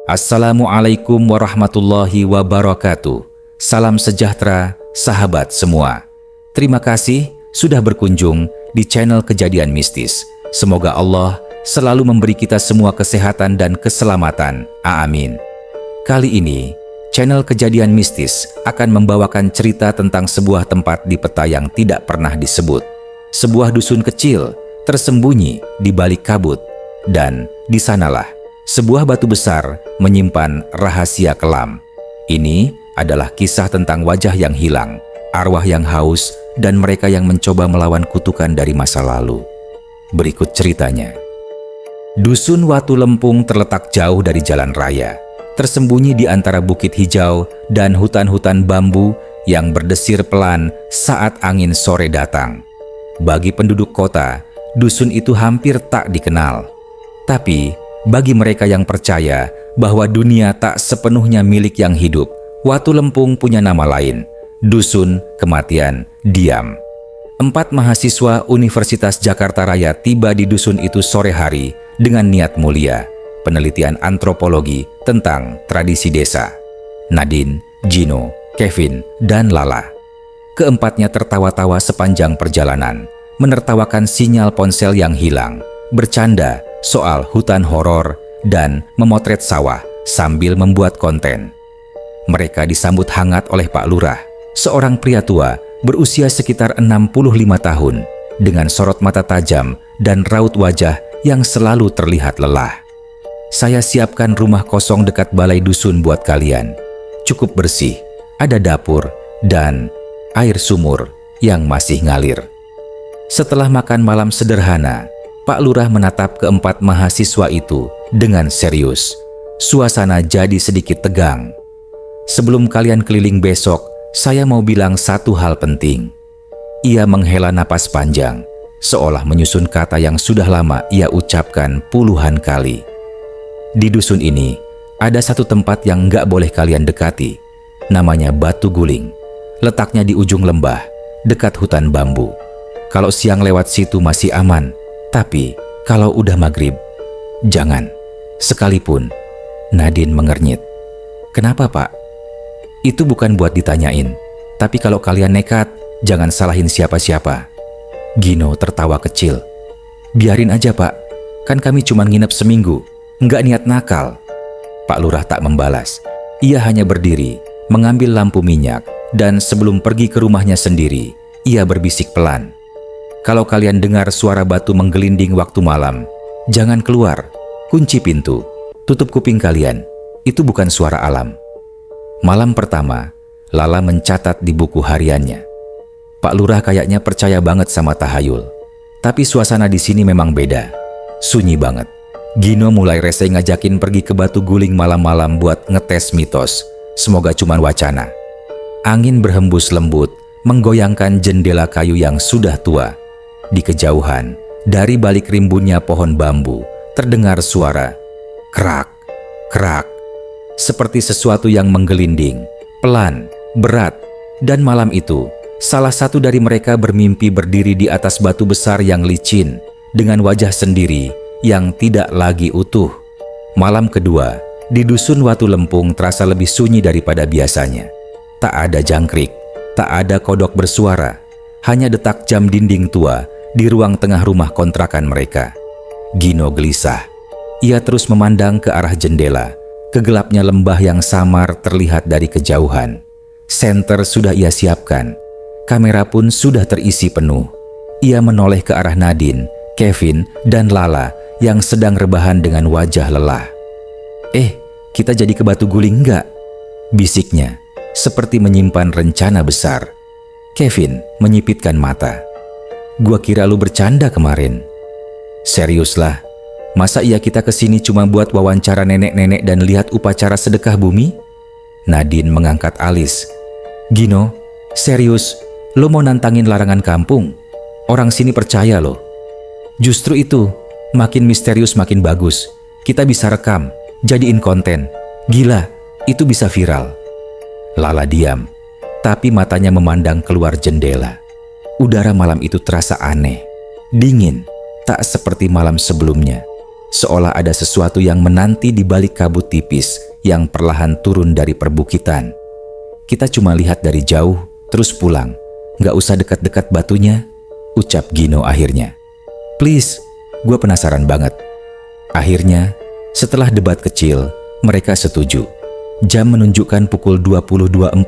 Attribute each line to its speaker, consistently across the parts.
Speaker 1: Assalamualaikum warahmatullahi wabarakatuh. Salam sejahtera, sahabat semua. Terima kasih sudah berkunjung di channel Kejadian Mistis. Semoga Allah selalu memberi kita semua kesehatan dan keselamatan. Amin. Kali ini, channel Kejadian Mistis akan membawakan cerita tentang sebuah tempat di peta yang tidak pernah disebut. Sebuah dusun kecil tersembunyi di balik kabut, dan di sanalah sebuah batu besar menyimpan rahasia kelam. Ini adalah kisah tentang wajah yang hilang, arwah yang haus, dan mereka yang mencoba melawan kutukan dari masa lalu. Berikut ceritanya. Dusun Watu Lempung terletak jauh dari jalan raya, tersembunyi di antara bukit hijau dan hutan-hutan bambu yang berdesir pelan saat angin sore datang. Bagi penduduk kota, dusun itu hampir tak dikenal. Tapi bagi mereka yang percaya bahwa dunia tak sepenuhnya milik yang hidup, Watu Lempung punya nama lain, Dusun Kematian Diam. 4 mahasiswa Universitas Jakarta Raya tiba di dusun itu sore hari dengan niat mulia, penelitian antropologi tentang tradisi desa. Nadine, Gino, Kevin, dan Lala. Keempatnya tertawa-tawa sepanjang perjalanan, menertawakan sinyal ponsel yang hilang, bercanda soal hutan horor, dan memotret sawah sambil membuat konten. Mereka disambut hangat oleh Pak Lurah, seorang pria tua berusia sekitar 65 tahun, dengan sorot mata tajam dan raut wajah yang selalu terlihat lelah. "Saya siapkan rumah kosong dekat balai dusun buat kalian. Cukup bersih, ada dapur, dan air sumur yang masih ngalir." Setelah makan malam sederhana, Pak Lurah menatap keempat mahasiswa itu dengan serius. Suasana jadi sedikit tegang. "Sebelum kalian keliling besok, saya mau bilang satu hal penting." Ia menghela napas panjang, seolah menyusun kata yang sudah lama ia ucapkan puluhan kali. "Di dusun ini, ada satu tempat yang nggak boleh kalian dekati. Namanya Batu Guling. Letaknya di ujung lembah, dekat hutan bambu. Kalau siang lewat situ masih aman. Tapi kalau udah maghrib, jangan, sekalipun." Nadine mengernyit. "Kenapa, Pak?" "Itu bukan buat ditanyain. Tapi kalau kalian nekat, jangan salahin siapa-siapa." Gino tertawa kecil. "Biarin aja, Pak. Kan kami cuma nginep seminggu, nggak niat nakal." Pak Lurah tak membalas. Ia hanya berdiri, mengambil lampu minyak, dan sebelum pergi ke rumahnya sendiri, ia berbisik pelan. "Kalau kalian dengar suara batu menggelinding waktu malam, jangan keluar, kunci pintu, tutup kuping kalian, itu bukan suara alam." Malam pertama, Lala mencatat di buku hariannya. Pak Lurah kayaknya percaya banget sama tahayul. Tapi suasana di sini memang beda, sunyi banget. Gino mulai rese ngajakin pergi ke Batu Guling malam-malam buat ngetes mitos, semoga cuman wacana. Angin berhembus lembut, menggoyangkan jendela kayu yang sudah tua. Di kejauhan, dari balik rimbunnya pohon bambu, terdengar suara krak, krak, seperti sesuatu yang menggelinding, pelan, berat. Dan malam itu, salah satu dari mereka bermimpi berdiri di atas batu besar yang licin, dengan wajah sendiri yang tidak lagi utuh. Malam kedua, di dusun Watu Lempung terasa lebih sunyi daripada biasanya. Tak ada jangkrik, tak ada kodok bersuara, hanya detak jam dinding tua di ruang tengah rumah kontrakan mereka. Gino gelisah. Ia terus memandang ke arah jendela. Kegelapnya lembah yang samar terlihat dari kejauhan. Senter sudah ia siapkan. Kamera pun sudah terisi penuh. Ia menoleh ke arah Nadine, Kevin, dan Lala yang sedang rebahan dengan wajah lelah. Kita jadi ke Batu Guling nggak?" bisiknya, seperti menyimpan rencana besar. Kevin menyipitkan mata. "Gua kira lu bercanda kemarin." "Serius lah, masa iya kita kesini cuma buat wawancara nenek-nenek dan lihat upacara sedekah bumi?" Nadine mengangkat alis. "Gino, serius, lo mau nantangin larangan kampung? Orang sini percaya loh." "Justru itu, makin misterius makin bagus. Kita bisa rekam, jadiin konten. Gila, itu bisa viral." Lala diam, tapi matanya memandang keluar jendela. Udara malam itu terasa aneh, dingin, tak seperti malam sebelumnya. seolah ada sesuatu yang menanti di balik kabut tipis yang perlahan turun dari perbukitan. Kita cuma lihat dari jauh, terus pulang. Nggak usah dekat-dekat batunya, ucap Gino akhirnya. Please, gue penasaran banget. Akhirnya, setelah debat kecil, mereka setuju. Jam menunjukkan pukul 22.45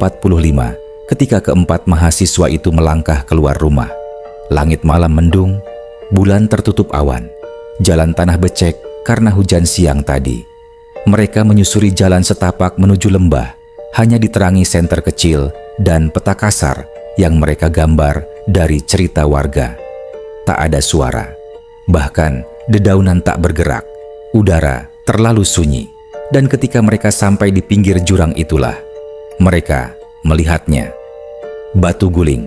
Speaker 1: ketika keempat mahasiswa itu melangkah keluar rumah. Langit malam mendung, bulan tertutup awan. Jalan tanah becek karena hujan siang tadi. Mereka menyusuri jalan setapak menuju lembah, hanya diterangi senter kecil dan peta kasar yang mereka gambar dari cerita warga. Tak ada suara, bahkan dedaunan tak bergerak. Udara terlalu sunyi, dan ketika mereka sampai di pinggir jurang itulah, mereka melihatnya. Batu guling,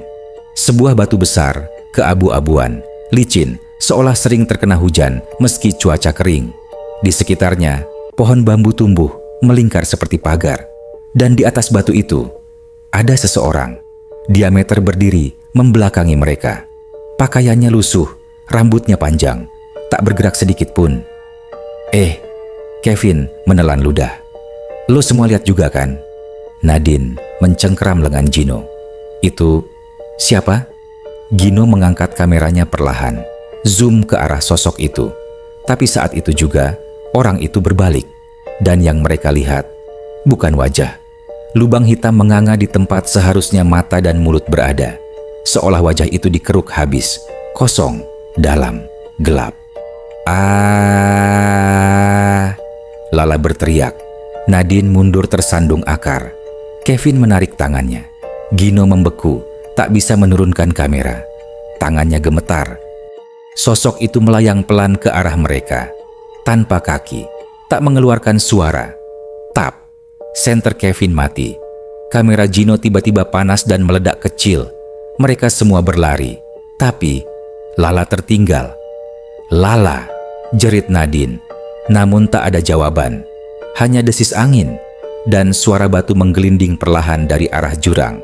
Speaker 1: sebuah batu besar, keabu-abuan, licin, seolah sering terkena hujan meski cuaca kering. Di sekitarnya, pohon bambu tumbuh melingkar seperti pagar. Dan di atas batu itu, ada seseorang, diameter berdiri membelakangi mereka. Pakaiannya lusuh, rambutnya panjang, tak bergerak sedikit pun. Kevin menelan ludah. Lo semua lihat juga kan? Nadine mencengkeram lengan Gino. Itu siapa? Gino mengangkat kameranya perlahan, zoom ke arah sosok itu. Tapi saat itu juga, orang itu berbalik. Dan yang mereka lihat, bukan wajah. Lubang hitam menganga di tempat seharusnya mata dan mulut berada. Seolah wajah itu dikeruk habis, kosong, dalam, gelap. Lala berteriak. Nadine mundur tersandung akar. Kevin menarik tangannya. Gino membeku, tak bisa menurunkan kamera. Tangannya gemetar. Sosok itu melayang pelan ke arah mereka. Tanpa kaki, tak mengeluarkan suara. Tap, senter Kevin mati. Kamera Gino tiba-tiba panas dan meledak kecil. Mereka semua berlari. Tapi, Lala tertinggal. Lala, jerit Nadine. Namun tak ada jawaban, hanya desis angin dan suara batu menggelinding perlahan dari arah jurang.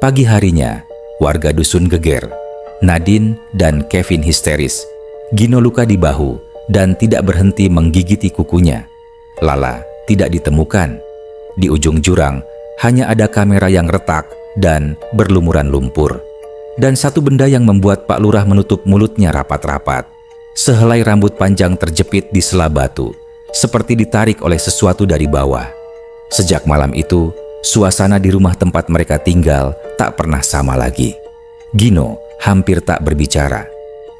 Speaker 1: Pagi harinya, warga dusun geger. Nadine dan Kevin histeris. Gino luka di bahu dan tidak berhenti menggigiti kukunya. Lala tidak ditemukan. Di ujung jurang, hanya ada kamera yang retak dan berlumuran lumpur. Dan satu benda yang membuat Pak Lurah menutup mulutnya rapat-rapat. Sehelai rambut panjang terjepit di sela batu, seperti ditarik oleh sesuatu dari bawah. Sejak malam itu, suasana di rumah tempat mereka tinggal tak pernah sama lagi. Gino hampir tak berbicara.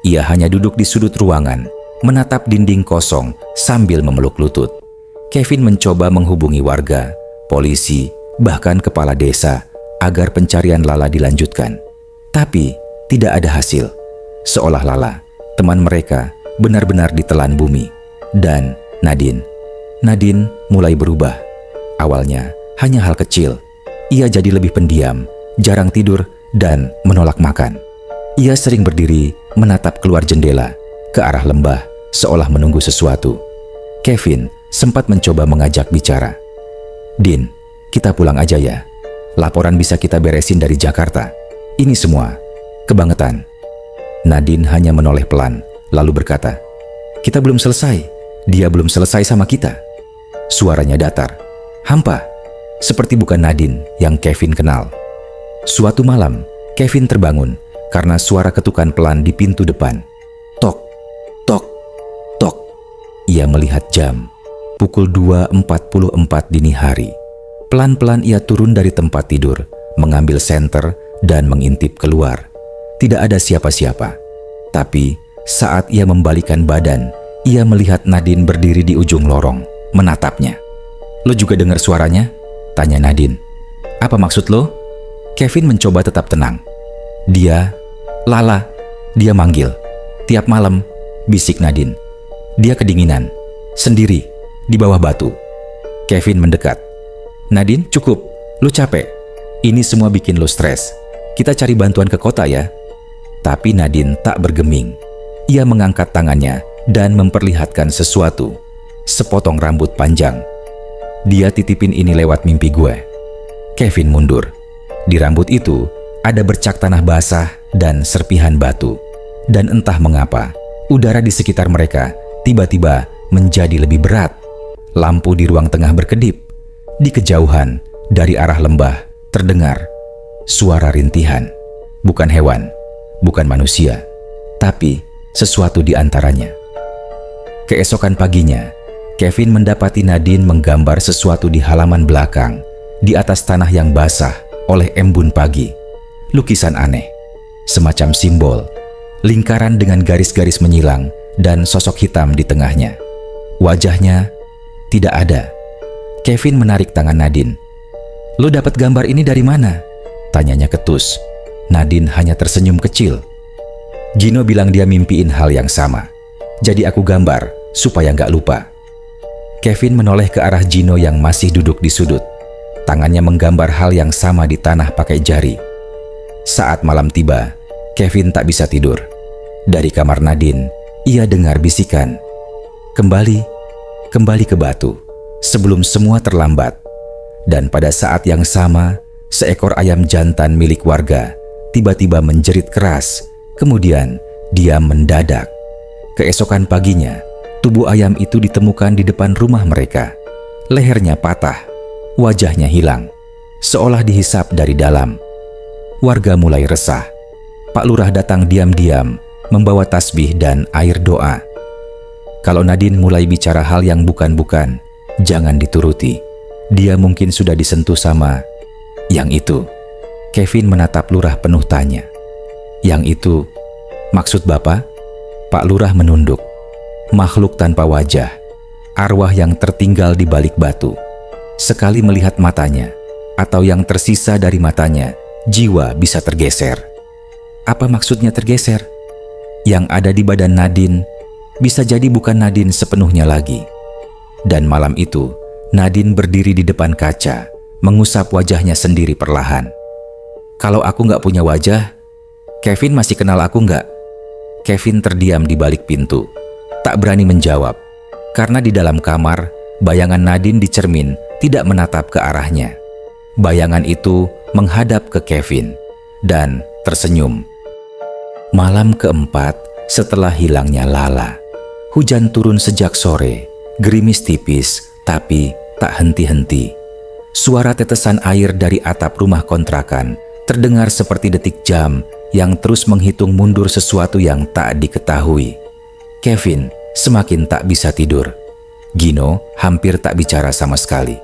Speaker 1: Ia hanya duduk di sudut ruangan, menatap dinding kosong sambil memeluk lutut. Kevin mencoba menghubungi warga, polisi, bahkan kepala desa agar pencarian Lala dilanjutkan. Tapi tidak ada hasil. Seolah Lala, teman mereka, benar-benar ditelan bumi. Dan Nadine mulai berubah. Awalnya hanya hal kecil. Ia jadi lebih pendiam, jarang tidur, dan menolak makan. Ia sering berdiri menatap keluar jendela ke arah lembah, seolah menunggu sesuatu. Kevin sempat mencoba mengajak bicara. Din, kita pulang aja ya. Laporan bisa kita beresin dari Jakarta. Ini semua kebangetan. Nadine hanya menoleh pelan, lalu berkata, kita belum selesai. Dia belum selesai sama kita. Suaranya datar, hampa, seperti bukan Nadine yang Kevin kenal. Suatu malam, Kevin terbangun karena suara ketukan pelan di pintu depan. Tok, tok, tok. Ia melihat jam, pukul 2.44 dini hari. Pelan-pelan ia turun dari tempat tidur, mengambil senter dan mengintip keluar. Tidak ada siapa-siapa. Tapi saat ia membalikkan badan, ia melihat Nadine berdiri di ujung lorong, menatapnya. Lo juga dengar suaranya? Tanya Nadine. Apa maksud lo? Kevin mencoba tetap tenang. Lala, dia manggil. Tiap malam, bisik Nadine. Dia kedinginan, sendiri, di bawah batu. Kevin mendekat. Nadine, cukup. Lo capek. Ini semua bikin lo stres. Kita cari bantuan ke kota ya. Tapi Nadine tak bergeming. Ia mengangkat tangannya dan memperlihatkan sesuatu. Sepotong rambut panjang. Dia titipin ini lewat mimpi gue. Kevin mundur. Di rambut itu ada bercak tanah basah dan serpihan batu. Dan entah mengapa, udara di sekitar mereka tiba-tiba menjadi lebih berat. Lampu di ruang tengah berkedip. Di kejauhan, dari arah lembah, terdengar suara rintihan. Bukan hewan, bukan manusia, tapi sesuatu di antaranya. Keesokan paginya, Kevin mendapati Nadine menggambar sesuatu di halaman belakang, di atas tanah yang basah oleh embun pagi. Lukisan aneh, semacam simbol, lingkaran dengan garis-garis menyilang dan sosok hitam di tengahnya. Wajahnya tidak ada. Kevin menarik tangan Nadine. "Lo dapat gambar ini dari mana?" tanyanya ketus. Nadine hanya tersenyum kecil. "Gino bilang dia mimpiin hal yang sama. Jadi aku gambar supaya nggak lupa." Kevin menoleh ke arah Gino yang masih duduk di sudut. Tangannya menggambar hal yang sama di tanah pakai jari. Saat malam tiba, Kevin tak bisa tidur. Dari kamar Nadine, ia dengar bisikan. Kembali ke batu, sebelum semua terlambat." Dan pada saat yang sama, seekor ayam jantan milik warga tiba-tiba menjerit keras, kemudian diam mendadak. Keesokan paginya, tubuh ayam itu ditemukan di depan rumah mereka. Lehernya patah, wajahnya hilang, seolah dihisap dari dalam. Warga mulai resah. Pak Lurah datang diam-diam, membawa tasbih dan air doa. Kalau Nadine mulai bicara hal yang bukan-bukan, jangan dituruti. Dia mungkin sudah disentuh sama yang itu. Kevin menatap Lurah penuh tanya. "Yang itu, maksud Bapak?" Pak Lurah menunduk. Makhluk tanpa wajah, arwah yang tertinggal di balik batu. Sekali melihat matanya, atau yang tersisa dari matanya, jiwa bisa tergeser. "Apa maksudnya tergeser?" "Yang ada di badan Nadine bisa jadi bukan Nadine sepenuhnya lagi." Dan malam itu, Nadine berdiri di depan kaca, mengusap wajahnya sendiri perlahan. "Kalau aku nggak punya wajah, Kevin masih kenal aku nggak?" Kevin terdiam di balik pintu, tak berani menjawab, karena di dalam kamar, bayangan Nadine di cermin tidak menatap ke arahnya. Bayangan itu menghadap ke Kevin dan tersenyum. Malam keempat setelah hilangnya Lala. Hujan turun sejak sore, gerimis tipis tapi tak henti-henti. Suara tetesan air dari atap rumah kontrakan terdengar seperti detik jam yang terus menghitung mundur sesuatu yang tak diketahui. Kevin semakin tak bisa tidur. Gino hampir tak bicara sama sekali.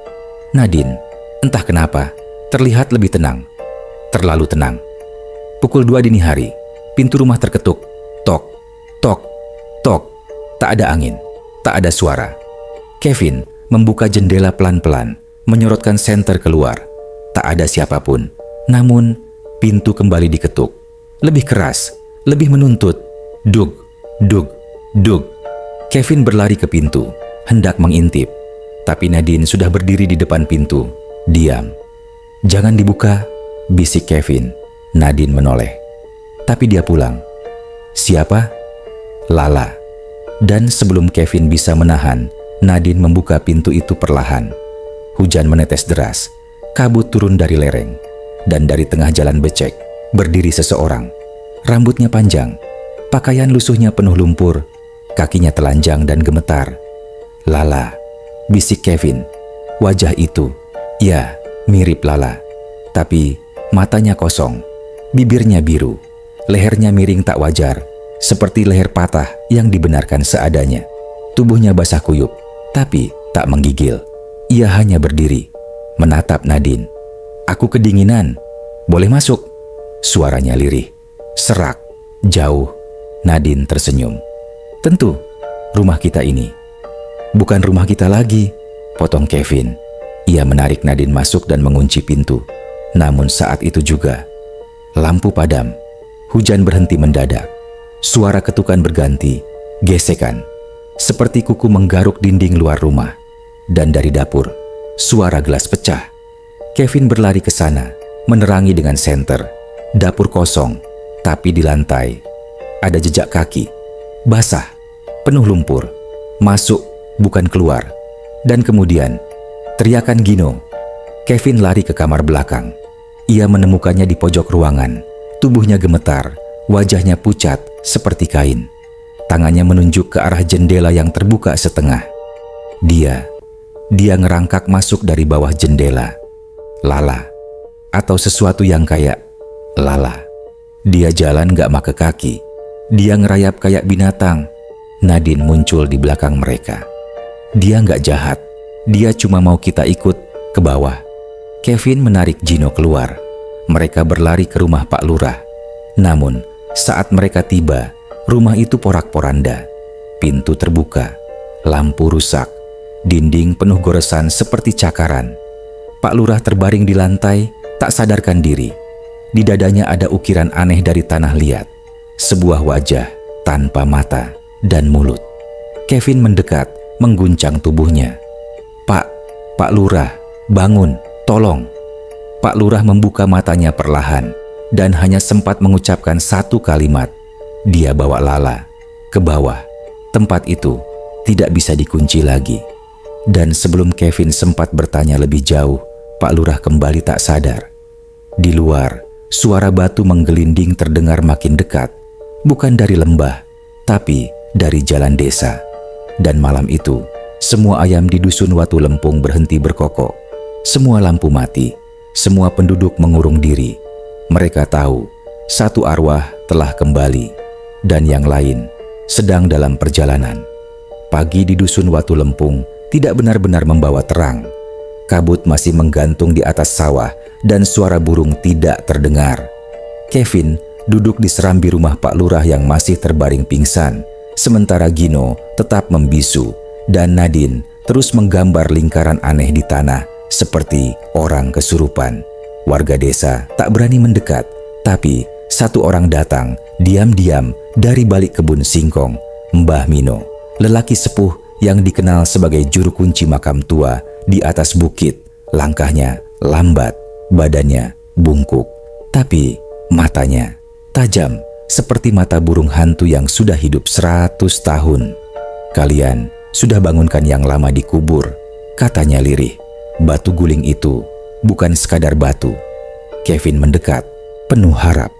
Speaker 1: Nadine, entah kenapa, terlihat lebih tenang. Terlalu tenang. Pukul 2 dini hari, pintu rumah terketuk. Tok, tok, tok. Tak ada angin, tak ada suara. Kevin membuka jendela pelan-pelan, menyorotkan senter keluar. Tak ada siapapun. Namun, pintu kembali diketuk. Lebih keras, lebih menuntut. Dug, dug, dug. Kevin berlari ke pintu, hendak mengintip. Tapi Nadine sudah berdiri di depan pintu, diam. "Jangan dibuka," bisik Kevin. Nadine menoleh. Tapi dia pulang. "Siapa?" "Lala." Dan sebelum Kevin bisa menahan, Nadine membuka pintu itu perlahan. Hujan menetes deras, kabut turun dari lereng. Dan dari tengah jalan becek, berdiri seseorang. Rambutnya panjang, pakaian lusuhnya penuh lumpur, kakinya telanjang dan gemetar. "Lala," bisik Kevin. Wajah itu, ya, mirip Lala. Tapi matanya kosong, bibirnya biru, lehernya miring tak wajar, seperti leher patah yang dibenarkan seadanya. Tubuhnya basah kuyup, tapi tak menggigil. Ia hanya berdiri, menatap Nadine. "Aku kedinginan, boleh masuk?" Suaranya lirih, serak, jauh. Nadine tersenyum. "Tentu, rumah kita ini." "Bukan rumah kita lagi," potong Kevin. Ia menarik Nadine masuk dan mengunci pintu. Namun saat itu juga, lampu padam, hujan berhenti mendadak. Suara ketukan berganti, gesekan, seperti kuku menggaruk dinding luar rumah. Dan dari dapur, suara gelas pecah. Kevin berlari ke sana, menerangi dengan senter. Dapur kosong, tapi di lantai ada jejak kaki, basah, penuh lumpur. Masuk, bukan keluar. Dan kemudian, teriakan Gino. Kevin lari ke kamar belakang. Ia menemukannya di pojok ruangan. Tubuhnya gemetar, wajahnya pucat seperti kain. Tangannya menunjuk ke arah jendela yang terbuka setengah. Dia ngerangkak masuk dari bawah jendela. Lala, atau sesuatu yang kayak Lala. Dia jalan gak make kaki. Dia ngerayap kayak binatang. Nadine muncul di belakang mereka. Dia gak jahat. Dia cuma mau kita ikut ke bawah. Kevin menarik Gino keluar. Mereka berlari ke rumah Pak Lurah. Namun, saat mereka tiba, rumah itu porak-poranda. Pintu terbuka, lampu rusak, dinding penuh goresan seperti cakaran. Pak Lurah terbaring di lantai, tak sadarkan diri. Di dadanya ada ukiran aneh dari tanah liat. Sebuah wajah tanpa mata dan mulut. Kevin mendekat, mengguncang tubuhnya. Pak Lurah, bangun, tolong." Pak Lurah membuka matanya perlahan dan hanya sempat mengucapkan satu kalimat. Dia bawa Lala ke bawah. Tempat itu tidak bisa dikunci lagi. Dan sebelum Kevin sempat bertanya lebih jauh, Pak Lurah kembali tak sadar. Di luar, suara batu menggelinding terdengar makin dekat. Bukan dari lembah, tapi dari jalan desa. Dan malam itu, semua ayam di dusun Watu Lempung berhenti berkokok. Semua lampu mati. Semua penduduk mengurung diri. Mereka tahu satu arwah telah kembali dan yang lain sedang dalam perjalanan. Pagi di dusun Watu Lempung tidak benar-benar membawa terang. Kabut masih menggantung di atas sawah dan suara burung tidak terdengar. Kevin duduk di serambi rumah Pak Lurah yang masih terbaring pingsan, sementara Gino tetap membisu dan Nadine terus menggambar lingkaran aneh di tanah seperti orang kesurupan. Warga desa tak berani mendekat, tapi satu orang datang diam-diam dari balik kebun singkong. Mbah Mino, lelaki sepuh yang dikenal sebagai juru kunci makam tua di atas bukit. Langkahnya lambat, badannya bungkuk, tapi matanya tajam seperti mata burung hantu yang sudah hidup 100 tahun. "Kalian sudah bangunkan yang lama dikubur," katanya lirih. Batu guling itu bukan sekadar batu. Kevin mendekat, penuh harap.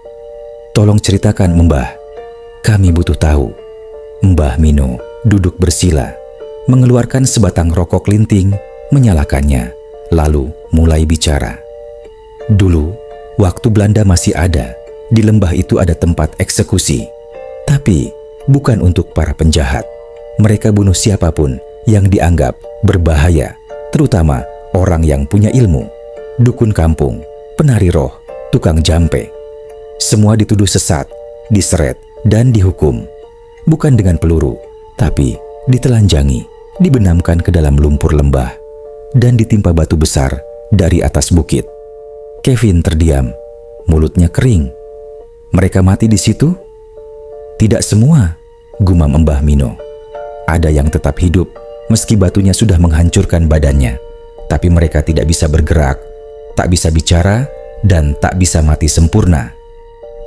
Speaker 1: "Tolong ceritakan, Mbah. Kami butuh tahu." Mbah Mino duduk bersila, mengeluarkan sebatang rokok linting, menyalakannya, lalu mulai bicara. "Dulu, waktu Belanda masih ada, di lembah itu ada tempat eksekusi. Tapi bukan untuk para penjahat. Mereka bunuh siapapun yang dianggap berbahaya, terutama orang yang punya ilmu, dukun kampung, penari roh, tukang jampe. Semua dituduh sesat, diseret, dan dihukum. Bukan dengan peluru, tapi ditelanjangi, dibenamkan ke dalam lumpur lembah, dan ditimpa batu besar dari atas bukit." Kevin terdiam, mulutnya kering. "Mereka mati di situ?" "Tidak semua," gumam Mbah Mino. "Ada yang tetap hidup, meski batunya sudah menghancurkan badannya. Tapi mereka tidak bisa bergerak, tak bisa bicara, dan tak bisa mati sempurna.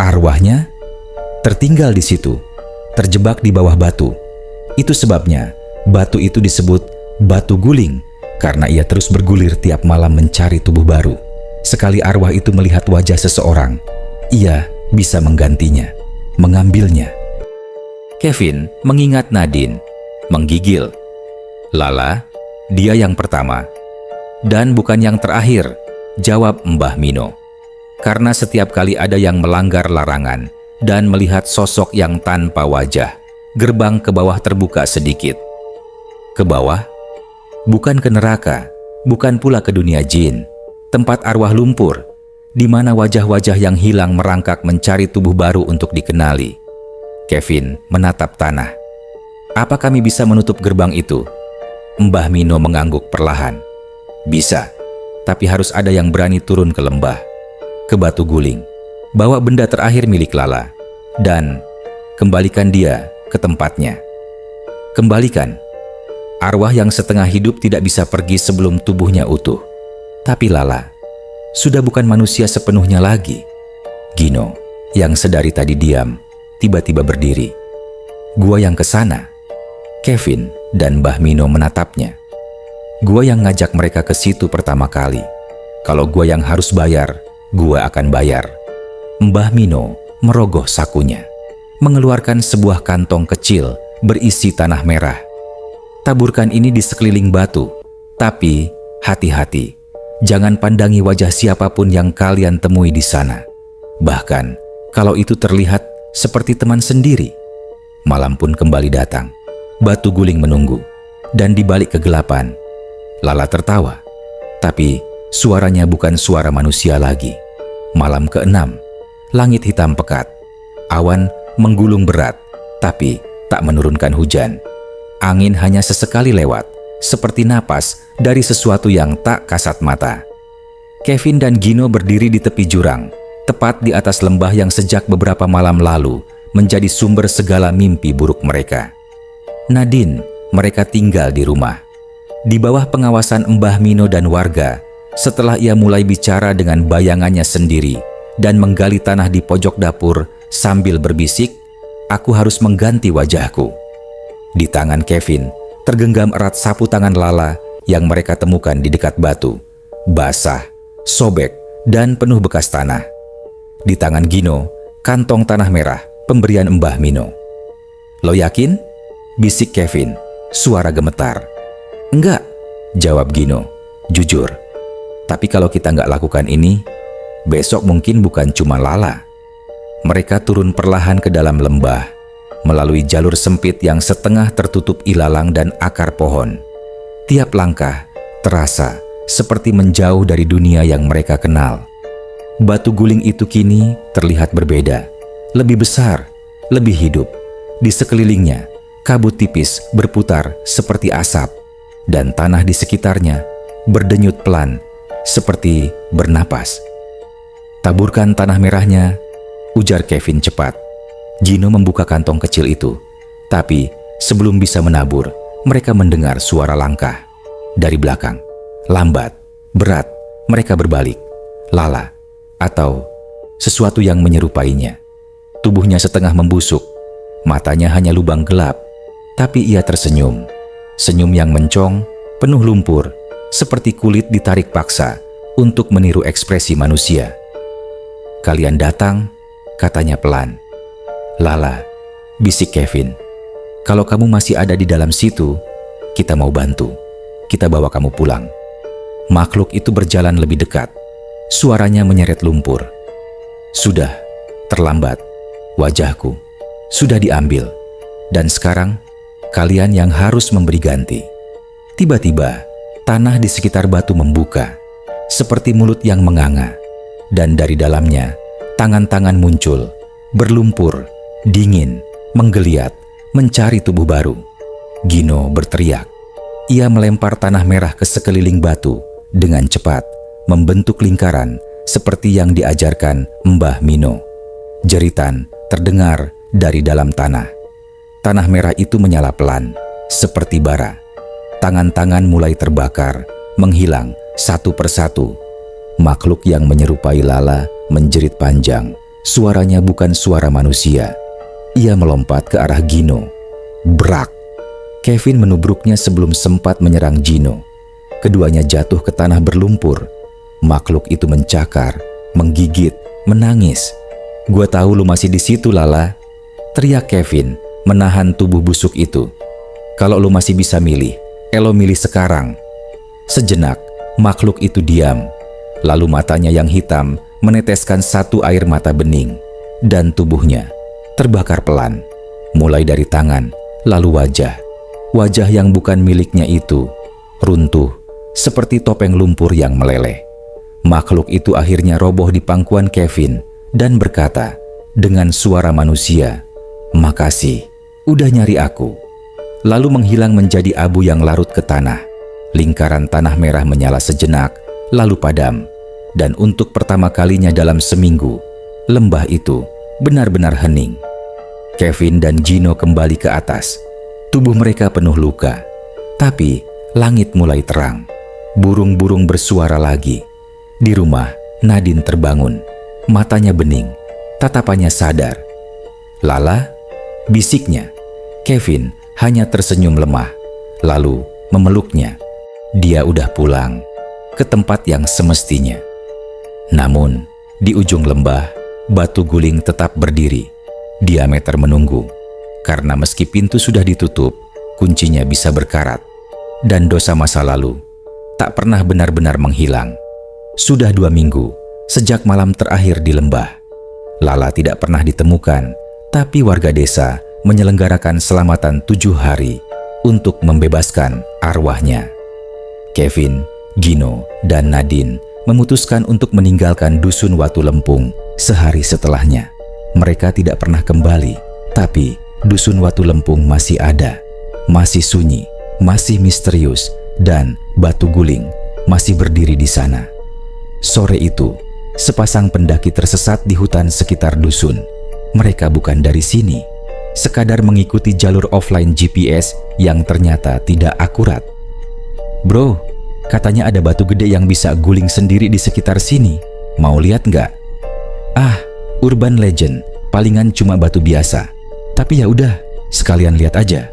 Speaker 1: Arwahnya tertinggal di situ, terjebak di bawah batu. Itu sebabnya batu itu disebut batu guling, karena ia terus bergulir tiap malam mencari tubuh baru. Sekali arwah itu melihat wajah seseorang, ia bisa menggantinya, mengambilnya." Kevin mengingat Nadine, menggigil. "Lala, dia yang pertama. Dan bukan yang terakhir," jawab Mbah Mino. "Karena setiap kali ada yang melanggar larangan dan melihat sosok yang tanpa wajah, gerbang ke bawah terbuka sedikit." "Ke bawah? Bukan ke neraka, bukan pula ke dunia jin. Tempat arwah lumpur, di mana wajah-wajah yang hilang merangkak mencari tubuh baru untuk dikenali." Kevin menatap tanah. "Apa kami bisa menutup gerbang itu?" Mbah Mino mengangguk perlahan. "Bisa, tapi harus ada yang berani turun ke lembah, ke batu guling, bawa benda terakhir milik Lala, dan kembalikan dia ke tempatnya. Kembalikan. Arwah yang setengah hidup tidak bisa pergi sebelum tubuhnya utuh. Tapi Lala sudah bukan manusia sepenuhnya lagi." Gino, yang sedari tadi diam, tiba-tiba berdiri. "Gua yang kesana." Kevin dan Mbah Mino menatapnya. "Gua yang ngajak mereka ke situ pertama kali. Kalau gua yang harus bayar, gua akan bayar." Mbah Mino merogoh sakunya. mengeluarkan sebuah kantong kecil berisi tanah merah. Taburkan ini di sekeliling batu, tapi hati-hati, jangan pandangi wajah siapapun yang kalian temui di sana. Bahkan kalau itu terlihat seperti teman sendiri. Malam pun kembali datang. Batu guling menunggu, dan di balik kegelapan, Lala tertawa. Tapi suaranya bukan suara manusia lagi. Malam ke-6, langit hitam pekat. Awan menggulung berat, tapi tak menurunkan hujan. Angin hanya sesekali lewat, seperti napas dari sesuatu yang tak kasat mata. Kevin dan Gino berdiri di tepi jurang, tepat di atas lembah yang sejak beberapa malam lalu menjadi sumber segala mimpi buruk mereka. Nadine, mereka tinggal di rumah. Di bawah pengawasan Mbah Mino dan warga, setelah ia mulai bicara dengan bayangannya sendiri dan menggali tanah di pojok dapur sambil berbisik, "Aku harus mengganti wajahku." Di tangan Kevin tergenggam erat sapu tangan Lala yang mereka temukan di dekat batu, basah, sobek, dan penuh bekas tanah. Di tangan Gino, kantong tanah merah pemberian Mbah Mino. "Lo yakin?" bisik Kevin, suara gemetar. "Enggak," jawab Gino, "jujur. Tapi kalau kita nggak lakukan ini, besok mungkin bukan cuma Lala." Mereka turun perlahan ke dalam lembah, melalui jalur sempit yang setengah tertutup ilalang dan akar pohon. Tiap langkah terasa seperti menjauh dari dunia yang mereka kenal. Batu guling itu kini terlihat berbeda, lebih besar, lebih hidup. Di sekelilingnya, kabut tipis berputar seperti asap, dan tanah di sekitarnya berdenyut pelan, seperti bernapas. "Taburkan tanah merahnya," ujar Kevin cepat. Gino membuka kantong kecil itu, tapi sebelum bisa menabur, mereka mendengar suara langkah. Dari belakang, lambat, berat, mereka berbalik. Lala, atau sesuatu yang menyerupainya. Tubuhnya setengah membusuk, matanya hanya lubang gelap. Tapi ia tersenyum, senyum yang mencong, penuh lumpur, seperti kulit ditarik paksa untuk meniru ekspresi manusia. "Kalian datang," katanya pelan. "Lala," bisik Kevin, "kalau kamu masih ada di dalam situ, kita mau bantu. Kita bawa kamu pulang." Makhluk itu berjalan lebih dekat. Suaranya menyeret lumpur. "Sudah, terlambat. Wajahku sudah diambil. Dan sekarang, kalian yang harus memberi ganti." Tiba-tiba, tanah di sekitar batu membuka, seperti mulut yang menganga. Dan dari dalamnya, tangan-tangan muncul, berlumpur, dingin, menggeliat, mencari tubuh baru. Gino berteriak. Ia melempar tanah merah ke sekeliling batu dengan cepat, membentuk lingkaran seperti yang diajarkan Mbah Mino. Jeritan terdengar dari dalam tanah. Tanah merah itu menyala pelan, seperti bara. Tangan-tangan mulai terbakar, menghilang satu persatu. Makhluk yang menyerupai Lala menjerit panjang. Suaranya bukan suara manusia. Ia melompat ke arah Gino. Brak! Kevin menubruknya sebelum sempat menyerang Gino. Keduanya jatuh ke tanah berlumpur. Makhluk itu mencakar, menggigit, menangis. "Gua tahu lu masih di situ, Lala," teriak Kevin, menahan tubuh busuk itu. "Kalau lo masih bisa milih, lo milih sekarang." Sejenak, makhluk itu diam. Lalu matanya yang hitam meneteskan satu air mata bening. Dan tubuhnya terbakar pelan. Mulai dari tangan, lalu wajah. Wajah yang bukan miliknya itu runtuh, seperti topeng lumpur yang meleleh. Makhluk itu akhirnya roboh di pangkuan Kevin dan berkata dengan suara manusia, "Makasih. Udah nyari aku." Lalu menghilang menjadi abu yang larut ke tanah. Lingkaran tanah merah menyala sejenak, lalu padam. Dan untuk pertama kalinya dalam seminggu, lembah itu benar-benar hening. Kevin dan Gino kembali ke atas. Tubuh mereka penuh luka. Tapi langit mulai terang. Burung-burung bersuara lagi. Di rumah, Nadine terbangun. Matanya bening, tatapannya sadar. "Lala?" bisiknya. Kevin hanya tersenyum lemah, lalu memeluknya. Dia udah pulang ke tempat yang semestinya. Namun, di ujung lembah, batu guling tetap berdiri. Diameter menunggu, karena meski pintu sudah ditutup, kuncinya bisa berkarat. Dan dosa masa lalu tak pernah benar-benar menghilang. Sudah 2 minggu sejak malam terakhir di lembah. Lala tidak pernah ditemukan, tapi warga desa menyelenggarakan selamatan 7 hari untuk membebaskan arwahnya. Kevin, Gino, dan Nadine memutuskan untuk meninggalkan dusun Watu Lempung sehari setelahnya. Mereka tidak pernah kembali, tapi dusun Watu Lempung masih ada, masih sunyi, masih misterius, dan batu guling masih berdiri di sana. Sore itu, sepasang pendaki tersesat di hutan sekitar dusun. Mereka bukan dari sini, sekadar mengikuti jalur offline GPS yang ternyata tidak akurat. "Bro, katanya ada batu gede yang bisa guling sendiri di sekitar sini. Mau lihat nggak?" "Ah, urban legend, palingan cuma batu biasa. Tapi ya udah, sekalian lihat aja."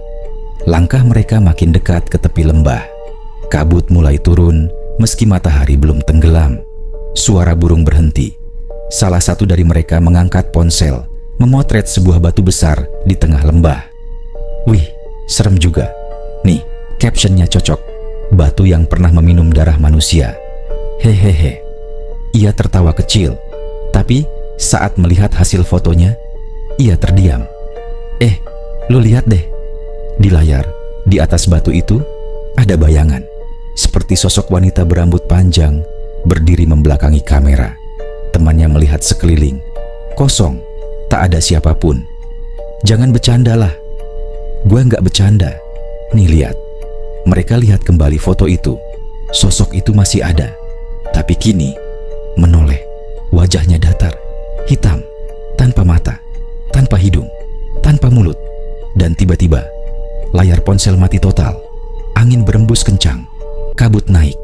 Speaker 1: Langkah mereka makin dekat ke tepi lembah. Kabut mulai turun meski matahari belum tenggelam. Suara burung berhenti. Salah satu dari mereka mengangkat ponsel, memotret sebuah batu besar di tengah lembah. "Wih, serem juga. Nih, captionnya cocok. Batu yang pernah meminum darah manusia." Hehehe. Ia tertawa kecil, tapi saat melihat hasil fotonya, ia terdiam. Lo lihat deh. Di layar, di atas batu itu, ada bayangan. Seperti sosok wanita berambut panjang, berdiri membelakangi kamera. Temannya melihat sekeliling. Kosong, tak ada siapapun. "Jangan bercandalah." "Gue nggak bercanda. Nih lihat." Mereka lihat kembali foto itu. Sosok itu masih ada, tapi kini menoleh. Wajahnya datar, hitam, tanpa mata, tanpa hidung, tanpa mulut. Dan tiba-tiba, layar ponsel mati total. Angin berembus kencang, kabut naik.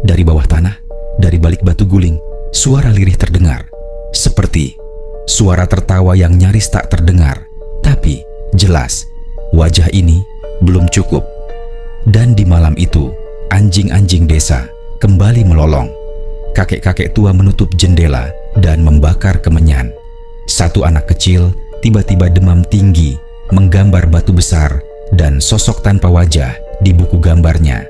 Speaker 1: Dari bawah tanah, dari balik batu guling, suara lirih terdengar. Seperti suara tertawa yang nyaris tak terdengar, tapi jelas. Wajah ini belum cukup. Dan di malam itu, anjing-anjing desa kembali melolong. Kakek-kakek tua menutup jendela dan membakar kemenyan. Satu anak kecil tiba-tiba demam tinggi, menggambar batu besar dan sosok tanpa wajah di buku gambarnya.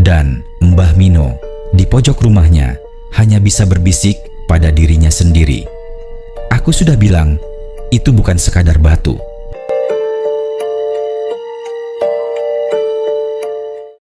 Speaker 1: Dan Mbah Mino di pojok rumahnya hanya bisa berbisik pada dirinya sendiri. "Aku sudah bilang, itu bukan sekadar batu.